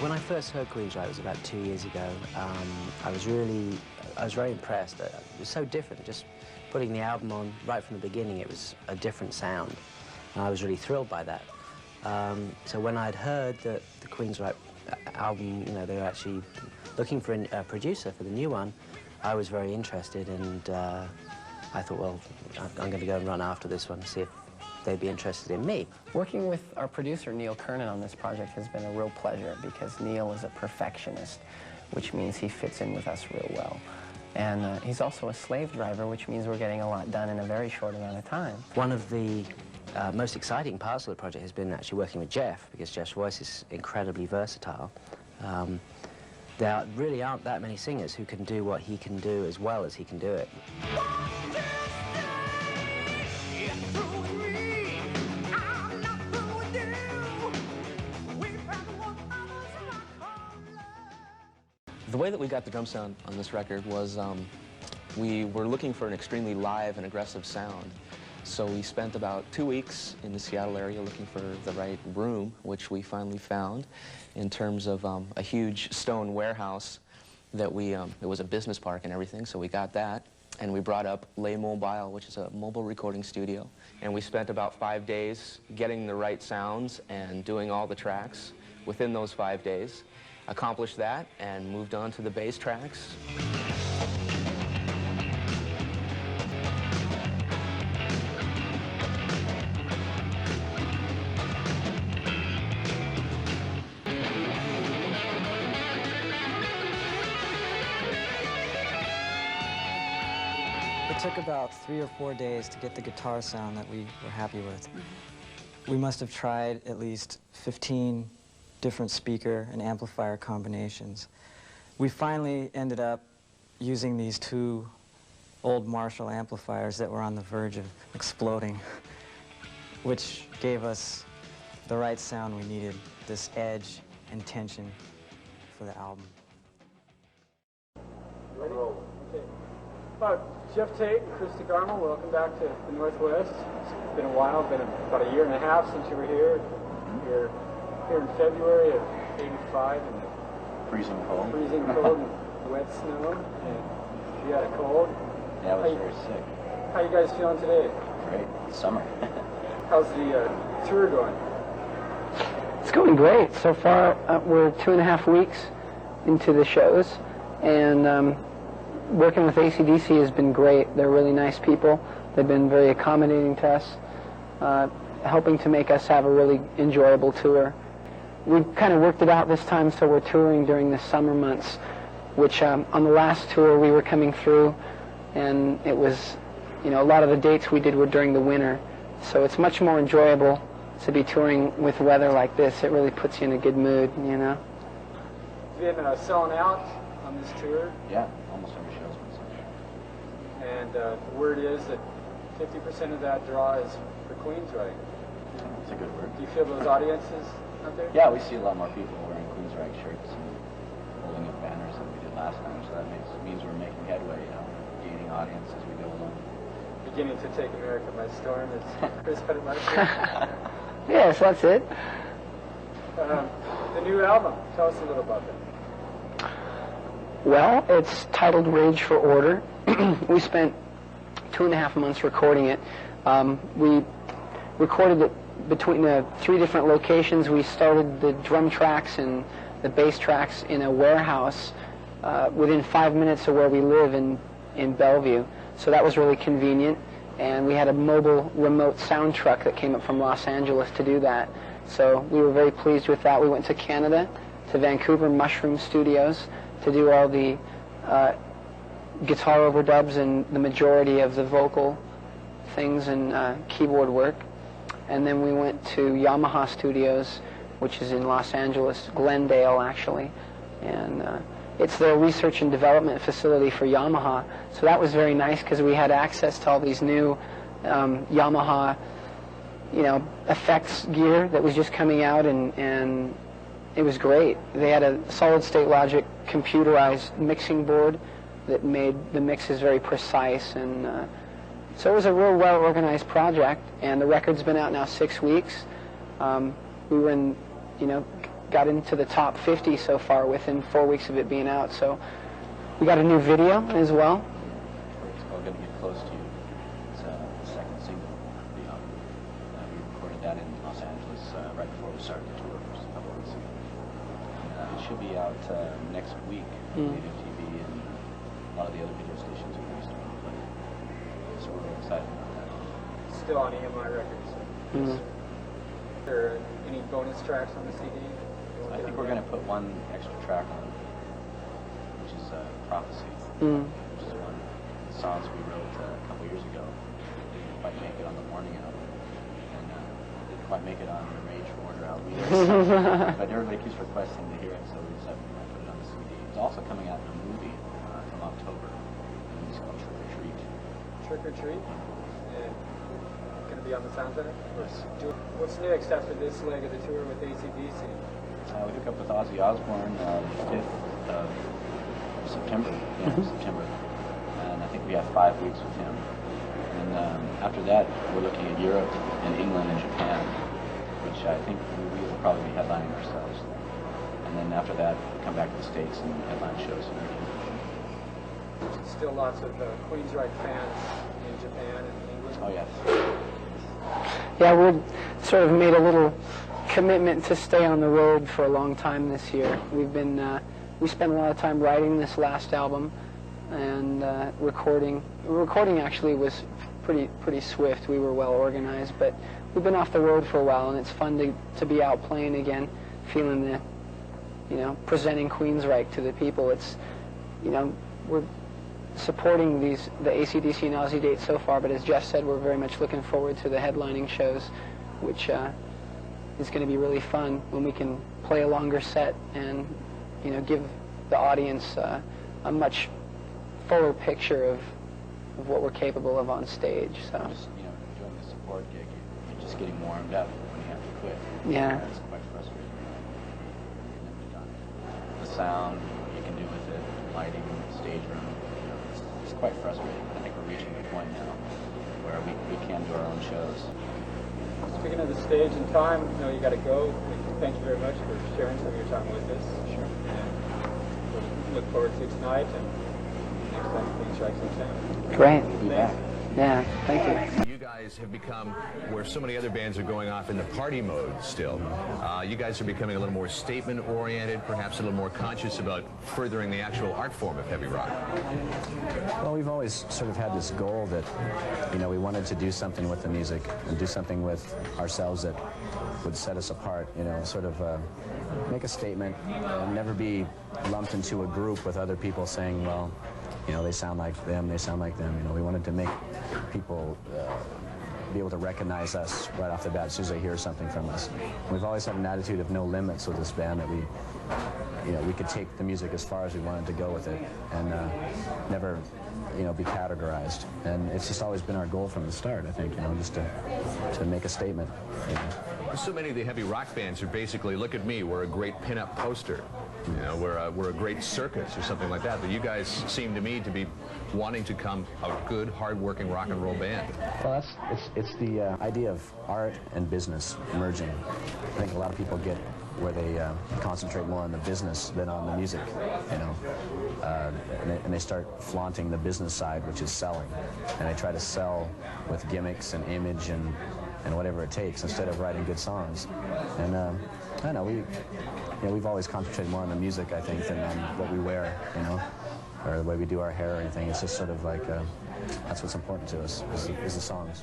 When I first heard Queensrÿche, it was about 2 years ago. I was very impressed. It was so different. Just putting the album on right from the beginning, it was a different sound. And I was really thrilled by that. So when I'd heard that the Queensrÿche album, you know, they were actually looking for a producer for the new one, I was very interested, and I thought, well, I'm going to go and run after this one, see if they'd be interested in me. Working with our producer, Neil Kernan, on this project has been a real pleasure because Neil is a perfectionist, which means he fits in with us real well. And he's also a slave driver, which means we're getting a lot done in a very short amount of time. One of the most exciting parts of the project has been actually working with Geoff, because Geoff's voice is incredibly versatile. There really aren't that many singers who can do what he can do as well as he can do it. The way that we got the drum sound on this record was we were looking for an extremely live and aggressive sound. So we spent about 2 weeks in the Seattle area looking for the right room, which we finally found in terms of a huge stone warehouse that it was a business park and everything, so we got that. And we brought up Les Mobile, which is a mobile recording studio. And we spent about 5 days getting the right sounds and doing all the tracks within those 5 days. Accomplished that and moved on to the bass tracks. It took about 3 or 4 days to get the guitar sound that we were happy with. We must have tried at least 15 different speaker and amplifier combinations. We finally ended up using these 2 old Marshall amplifiers that were on the verge of exploding, which gave us the right sound we needed, this edge and tension for the album. Ready? Okay. Jeff Tate and Christy Garmel, welcome back to the Northwest. It's been a while, been about a year and a half since you were here. You're here in February of '85 and freezing cold and wet snow, and you had a cold. Yeah, I was very sick. How you guys feeling today? Great. It's summer. How's the tour going? It's going great. So far, we're 2.5 weeks into the shows, and working with AC/DC has been great. They're really nice people. They've been very accommodating to us, helping to make us have a really enjoyable tour. We've kind of worked it out this time, so we're touring during the summer months, which on the last tour we were coming through, and it was, you know, a lot of the dates we did were during the winter. So it's much more enjoyable to be touring with weather like this. It really puts you in a good mood, you know. Been selling out on this tour? Yeah, almost every show's been sold. And the word is that 50% of that draw is for Queensrÿche. It's a good word. Do you feel those audiences out there? Yeah, we see a lot more people wearing Queensryche shirts and holding up banners than we did last time, so that means we're making headway, you know, gaining audience as we go along. Beginning to take America by storm, as Chris put it last year. Yes, that's it. The new album, tell us a little about that. Well, it's titled Rage for Order. We spent 2.5 months recording it. We recorded it between 3 different locations. We started the drum tracks and the bass tracks in a warehouse within 5 minutes of where we live in Bellevue. So that was really convenient. And we had a mobile remote sound truck that came up from Los Angeles to do that. So we were very pleased with that. We went to Canada, to Vancouver Mushroom Studios, to do all the guitar overdubs and the majority of the vocal things and keyboard work. And then we went to Yamaha Studios, which is in Los Angeles, Glendale actually. And it's their research and development facility for Yamaha. So that was very nice because we had access to all these new Yamaha, you know, effects gear that was just coming out, and it was great. They had a solid-state logic computerized mixing board that made the mixes very precise, and so it was a real well-organized project, and the record's been out now 6 weeks. We were in, you know, got into the top 50 so far within 4 weeks of it being out. So we got a new video as well. It's called Gonna Get Close to You. It's the second single of the album. We recorded that in Los Angeles right before we started the tour just a couple of weeks ago. And it should be out next week on native TV and a lot of the other video stations are going to start to play. So we're really excited about that. Still on EMI Records. Is there any bonus tracks on the CD? I think we're going to put one extra track on, which is Prophecy, which is one of the songs we wrote a couple years ago. Didn't quite make it on the Morning album, and didn't quite make it on the Rage for Order album either. But everybody keeps requesting to hear it, so we decided to put it on the CD. It's also coming out in a movie from October, and it's called Trick or Treat. Trick or Treat? And going to be on the soundtrack? What's next after this leg of the tour with AC/DC? We hook up with Ozzy Osbourne the 5th of September. Yeah, September. And I think we have 5 weeks with him. And after that, we're looking at Europe and England and Japan, which I think we will probably be headlining ourselves. And then after that, come back to the States and headline shows. Still lots of Queensryche fans in Japan and England? Oh, yes. Yeah, we've sort of made a little commitment to stay on the road for a long time this year. We spent a lot of time writing this last album and recording. Recording actually was pretty swift. We were well organized, but we've been off the road for a while, and it's fun to be out playing again, feeling the, presenting Queensryche to the people. It's, we're supporting the AC/DC and Ozzy dates so far, but as Jeff said, we're very much looking forward to the headlining shows, which is going to be really fun when we can play a longer set and give the audience a much fuller picture of what we're capable of on stage. So just, enjoying the support gig, you're just getting warmed up when you have to quit. Yeah. It's quite frustrating. The sound, what you can do with it, lighting, stage room, it's quite frustrating. I think we're reaching the point now where we can do our own shows. Speaking of the stage and time, you got to go. Thank you very much for sharing some of your time with us. Sure. And we'll look forward to tonight and next time Queensryche's in town. great. We'll be back. Yeah, thank you. You guys have become where so many other bands are going off in the party mode still. You guys are becoming a little more statement-oriented, perhaps a little more conscious about furthering the actual art form of heavy rock. Well, we've always sort of had this goal that, we wanted to do something with the music and do something with ourselves that would set us apart, sort of make a statement and never be lumped into a group with other people saying, well, they sound like them, they sound like them. We wanted to make people be able to recognize us right off the bat as soon as they hear something from us. We've always had an attitude of no limits with this band, that we could take the music as far as we wanted to go with it and never, be categorized. And it's just always been our goal from the start, I think, just to make a statement. So many of the heavy rock bands are basically, look at me, we're a great pinup poster. We're a great circus or something like that. But you guys seem to me to be wanting to become a good, hard-working rock and roll band. Well, it's the idea of art and business merging. I think a lot of people get where they concentrate more on the business than on the music, and they start flaunting the business side, which is selling. And they try to sell with gimmicks and image and whatever it takes instead of writing good songs. And I don't know, we've always concentrated more on the music, I think, than on what we wear, or the way we do our hair or anything. It's just sort of like, that's what's important to us, is the songs.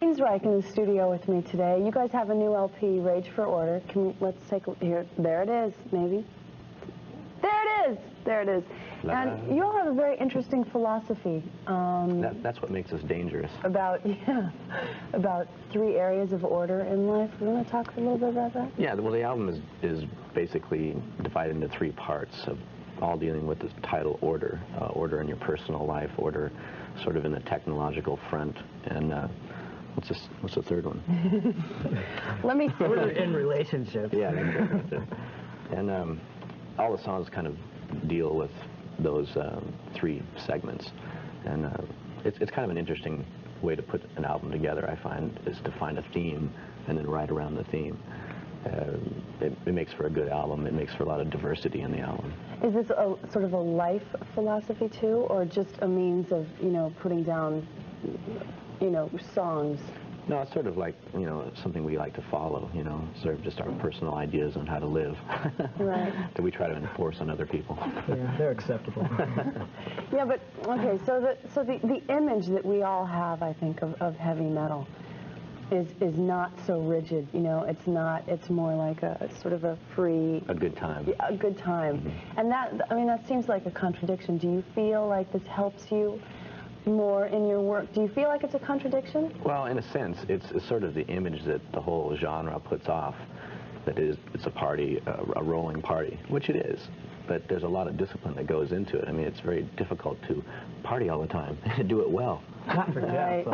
Queensryche in the studio with me today. You guys have a new LP, Rage for Order. Let's take a here. There it is, maybe. There it is. There it is. And you all have a very interesting philosophy. That's what makes us dangerous. About 3 areas of order in life. You want to talk a little bit about that? Yeah. Well, the album is basically divided into 3 parts, of all dealing with the title order. Order in your personal life, order sort of in the technological front, and what's the third one? Let me see. Order in relationships. Yeah. And all the songs kind of deal with those 3 segments, and it's kind of an interesting way to put an album together, I find, is to find a theme and then write around the theme. it makes for a good album. It makes for a lot of diversity in the album. Is this a sort of a life philosophy too, or just a means of, you know, putting down, you know, songs? No, it's sort of like, you know, something we like to follow, you know, sort of just our personal ideas on how to live. Right. That we try to enforce on other people. Yeah, they're acceptable. Yeah, but, okay, so the image that we all have, I think, of heavy metal is not so rigid, you know, it's more like a sort of a free... A good time. Yeah, a good time. Mm-hmm. And I mean, that seems like a contradiction. Do you feel like this helps you more in your work? Do you feel like it's a contradiction? Well, in a sense, it's sort of the image that the whole genre puts off, that it's a party, a rolling party, which it is. But there's a lot of discipline that goes into it. I mean, it's very difficult to party all the time and do it well. Not for Right.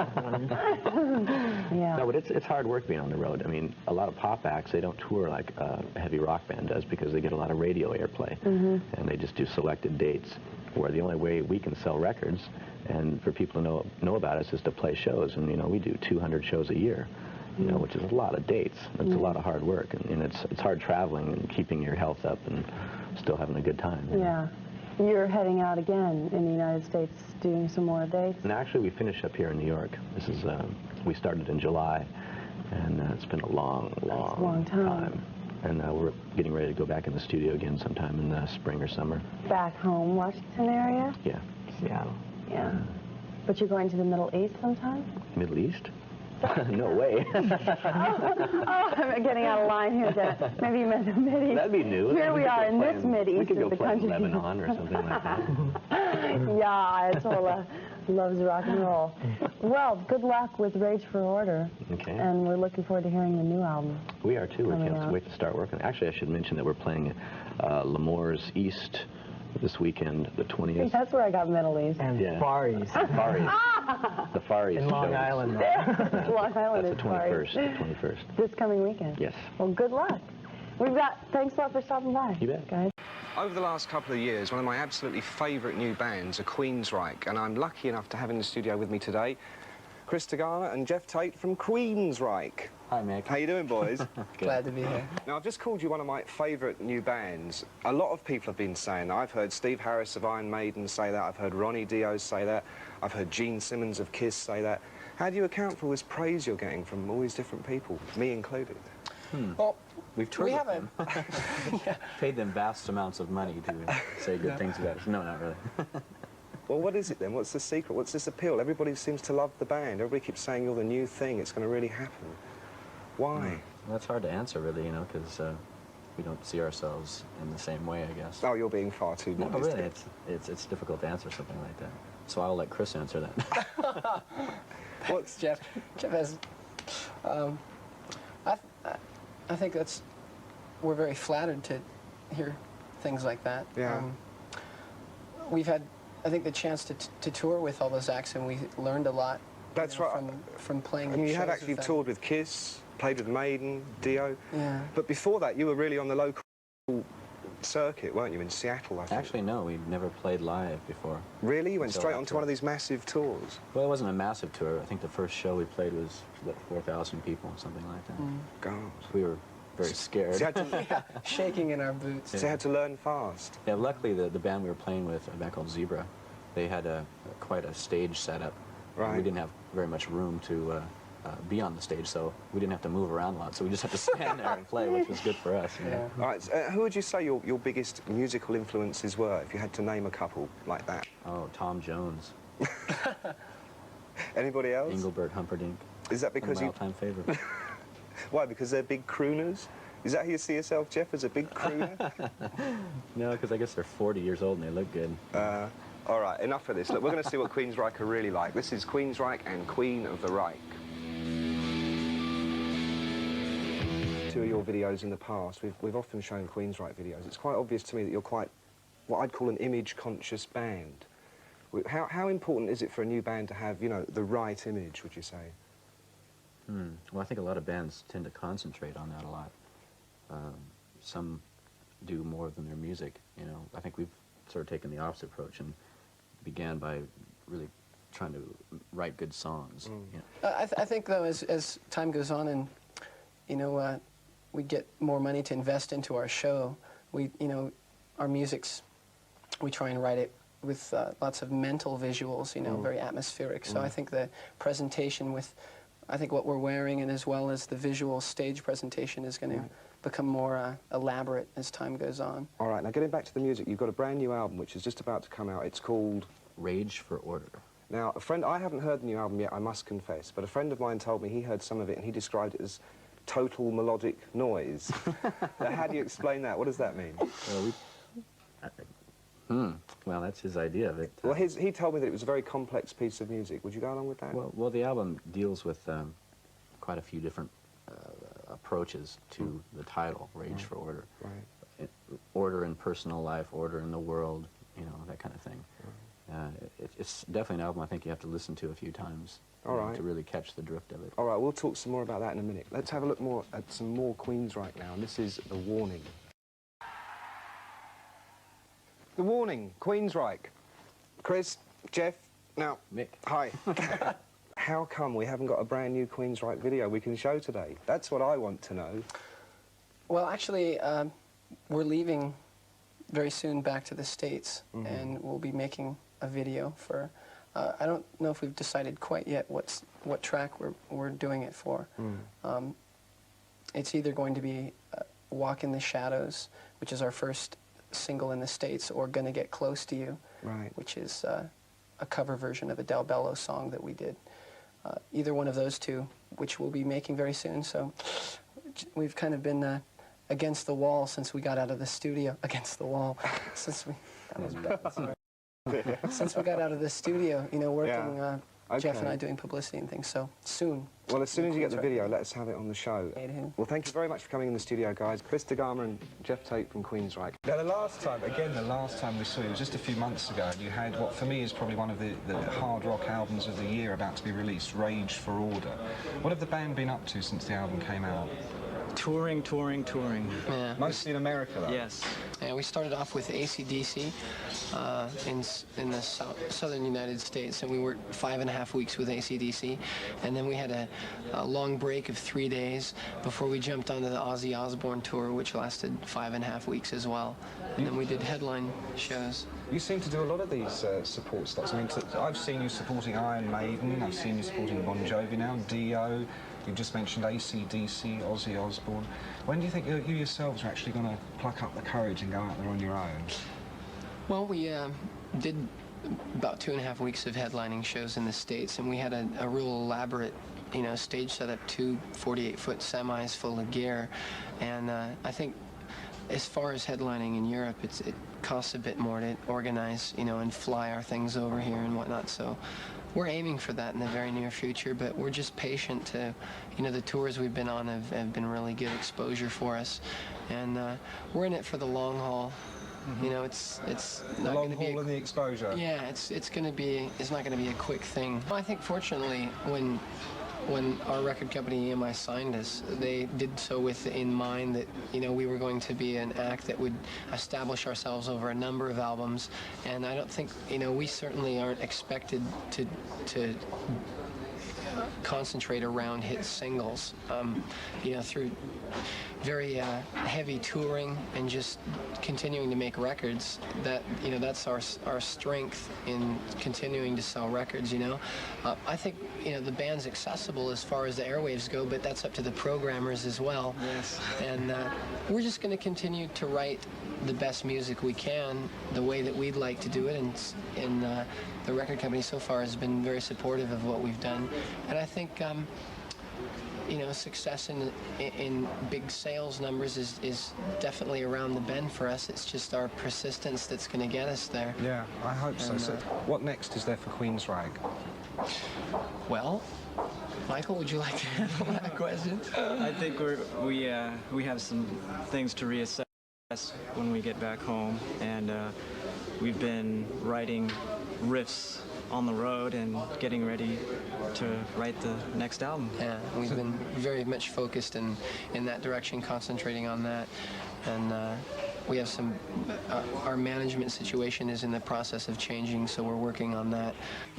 Yeah. No, but it's hard work being on the road. I mean, a lot of pop acts, they don't tour like a heavy rock band does because they get a lot of radio airplay. Mm-hmm. And they just do selected dates, where the only way we can sell records and for people to know about us is to play shows. And, you know, we do 200 shows a year, you know, which is a lot of dates. It's a lot of hard work. And it's hard traveling and keeping your health up and still having a good time. Yeah. You're heading out again in the United States, doing some more dates? And actually, we finish up here in New York. This is, we started in July, and it's been a long time. And we're getting ready to go back in the studio again sometime in the spring or summer. Back home, Washington area? Yeah. Seattle. Yeah. But you're going to the Middle East sometime? Middle East? No way. I'm getting out of line here, Jen. Maybe you meant the Mideast. That'd be new. Here we are in this Mideast. We could go of the play in country. Lebanon or something like that. Yeah, Ayatollah loves rock and roll. Well, good luck with Rage for Order. Okay. And we're looking forward to hearing the new album. We are too. We Coming can't out. wait to start working. Actually, I should mention that we're playing L'Amour's East this weekend, the 20th. That's where I got Middle East. And Yeah. Far East. Far East. The Far East. In Long shows. Island. Long Island That's is the Far 21st. East. The 21st. This coming weekend. Yes. Well, good luck. Thanks a lot for stopping by. You bet. Guys. Over the last couple of years, one of my absolutely favourite new bands are Queensryche, and I'm lucky enough to have in the studio with me today Chris Tagala and Jeff Tate from Queensryche. Hi, Mick. How you doing, boys? Glad to be here. Now, I've just called you one of my favourite new bands. A lot of people have been saying that. I've heard Steve Harris of Iron Maiden say that. I've heard Ronnie Dio say that. I've heard Gene Simmons of Kiss say that. How do you account for all this praise you're getting from all these different people, me included? Well, we've toured We with haven't. them. Paid them vast amounts of money to say good things about us. No, not really. Well, what is it then? What's the secret? What's this appeal? Everybody seems to love the band. Everybody keeps saying you're the new thing. It's going to really happen. Why? Well, that's hard to answer, really, you know, because we don't see ourselves in the same way, I guess. Oh, you're being far too No, modest. really, it's difficult to answer something like that. So I'll let Chris answer that. Thanks, Jeff. Jeff has, I think we're very flattered to hear things like that. Yeah. We've had, I think, the chance to tour with all those acts, and we learned a lot. That's right. From playing. And you shows had with actually them. toured with Kiss, played with Maiden, Dio. Yeah. But before that, you were really on the local circuit, weren't you, in Seattle, I think? Actually, no, we've never played live before. Really? You went Until straight that onto tour. one of these massive tours? Well, it wasn't a massive tour. I think the first show we played was, what, 4,000 people, something like that. God. So we were very scared. So you had to, Shaking in our boots. so you had to learn fast. Yeah, luckily the band we were playing with, a band called Zebra, they had quite a stage setup. Right. We didn't have very much room to be on the stage, so we didn't have to move around a lot. So we just had to stand there and play, which was good for us. You know? Yeah. All right, so, who would you say your biggest musical influences were, if you had to name a couple like that? Oh, Tom Jones, Anybody else? Engelbert Humperdinck. Is that One because of my you... all-time favorites. Why, because they're big crooners? Is that how you see yourself, Jeff, as a big crooner? No, because I guess they're 40 years old and they look good. All right, enough of this. Look, we're going to see what Queensryche are really like. This is Queensryche and Queen of the Reich. Two of your videos in the past, we've often shown Queensryche videos. It's quite obvious to me that you're quite what I'd call an image-conscious band. How important is it for a new band to have, you know, the right image, would you say? Well, I think a lot of bands tend to concentrate on that a lot. Some do more than their music, you know. I think we've sort of taken the opposite approach and began by really trying to write good songs. You know. I think, though, as time goes on and, you know, we get more money to invest into our show, we, you know, our music's, we try and write it with lots of mental visuals, you know, very atmospheric. So I think the presentation with, I think what we're wearing, and as well as the visual stage presentation, is going to become more elaborate as time goes on. All right, now getting back to the music, you've got a brand new album which is just about to come out. It's called Rage for Order. Now, a friend, I haven't heard the new album yet, I must confess, but a friend of mine told me he heard some of it and he described it as total melodic noise. Now, how do you explain that? What does that mean? Well, that's his idea of it. Well, he told me that it was a very complex piece of music. Would you go along with that? Well, the album deals with quite a few different approaches to the title, Rage for Order. Right. Order in personal life, order in the world, you know, that kind of thing. It's definitely an album I think you have to listen to a few times to really catch the drift of it. All right, we'll talk some more about that in a minute. Let's have a look more at some more Queensryche now, and this is The Warning. The Warning, Queensryche. Chris, Jeff, now, Mick. Hi. How come we haven't got a brand new Queensryche video we can show today? That's what I want to know. Well, actually, we're leaving very soon back to the States, and we'll be making a video for, I don't know if we've decided quite yet what track we're doing it for. It's either going to be Walk in the Shadows, which is our first single in the States, or Gonna Get Close to You, which is a cover version of a Del Bello song that we did. Either one of those two, which we'll be making very soon, so we've kind of been against the wall since we got out of the studio. Against the wall. Since we... That was bad, sorry. Since we got out of the studio, you know, working, Jeff and I doing publicity and things, so soon. Well, as soon as you get the video, let's have it on the show. Well, thank you very much for coming in the studio, guys. Chris DeGarma and Jeff Tate from Queensryche. Now, the last time we saw you was just a few months ago, and you had what, for me, is probably one of the hard rock albums of the year about to be released, Rage for Order. What have the band been up to since the album came out? Touring. Yeah. Mostly in America, though. Yes. Yeah, we started off with AC/DC in the southern United States, and we worked 5.5 weeks with AC/DC, and then we had a long break of 3 days before we jumped onto the Ozzy Osbourne tour, which lasted 5.5 weeks as well. And then we did headline shows. You seem to do a lot of these support slots. I mean, I've seen you supporting Iron Maiden, I've seen you supporting Bon Jovi now, Dio. You've just mentioned AC/DC, Ozzy Osbourne. When do you think you yourselves are actually going to pluck up the courage and go out there on your own? Well, we did about 2.5 weeks of headlining shows in the States, and we had a real elaborate, you know, stage setup, 2 48-foot semis full of gear. And I think as far as headlining in Europe, it costs a bit more to organize, you know, and fly our things over here and whatnot. So we're aiming for that in the very near future, but we're just patient to, you know, the tours we've been on have been really good exposure for us, and we're in it for the long haul. You know, it's not going to be the exposure. Yeah, it's not going to be a quick thing. I think fortunately when our record company EMI signed us, they did so with in mind that, you know, we were going to be an act that would establish ourselves over a number of albums, and I don't think, you know, we certainly aren't expected to concentrate around hit singles, you know, through very heavy touring and just continuing to make records. That, you know, that's our strength in continuing to sell records, you know. I think, you know, the band's accessible as far as the airwaves go, but that's up to the programmers as well. Yes. And we're just going to continue to write the best music we can the way that we'd like to do it, and the record company so far has been very supportive of what we've done. And I think you know, success in big sales numbers is definitely around the bend for us. It's just our persistence that's going to get us there. Yeah, I hope so. So what next is there for Queensryche? Well, Michael, would you like to handle that question? I think we have some things to reassess when we get back home, and we've been writing riffs on the road and getting ready to write the next album. Yeah, we've been very much focused in that direction, concentrating on that, and we have some, our management situation is in the process of changing, so we're working on that.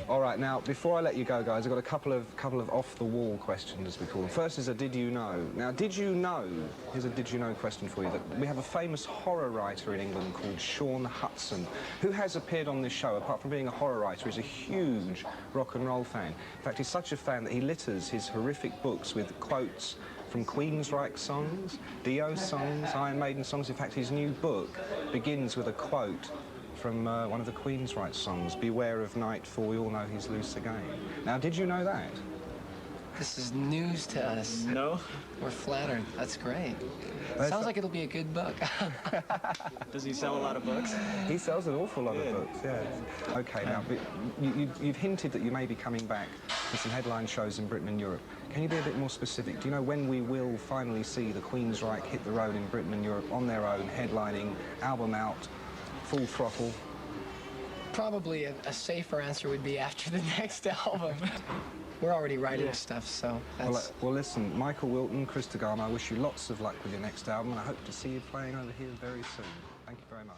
All right, now, before I let you go, guys, I've got a couple of off-the-wall questions, as we call them. First is a did you know. Now, did you know, here's a did you know question for you, that we have a famous horror writer in England called Sean Hudson, who has appeared on this show. Apart from being a horror writer, he's a huge rock and roll fan. In fact, he's such a fan that he litters his horrific books with quotes from Queensryche songs, Dio songs, Iron Maiden songs. In fact, his new book begins with a quote from one of the Queensryche songs, "Beware of night, for we all know he's loose again." Now, did you know that? This is news to us. No? We're flattered. That's great. Sounds like it'll be a good book. Does he sell a lot of books? He sells an awful lot of books, yeah. OK, now, you've hinted that you may be coming back for some headline shows in Britain and Europe. Can you be a bit more specific? Do you know when we will finally see the Queensryche hit the road in Britain and Europe on their own, headlining, album out, full throttle? Probably a safer answer would be after the next album. We're already writing stuff, so that's... Well, listen, Michael Wilton, Chris DeGarmo, I wish you lots of luck with your next album, and I hope to see you playing over here very soon. Thank you very much.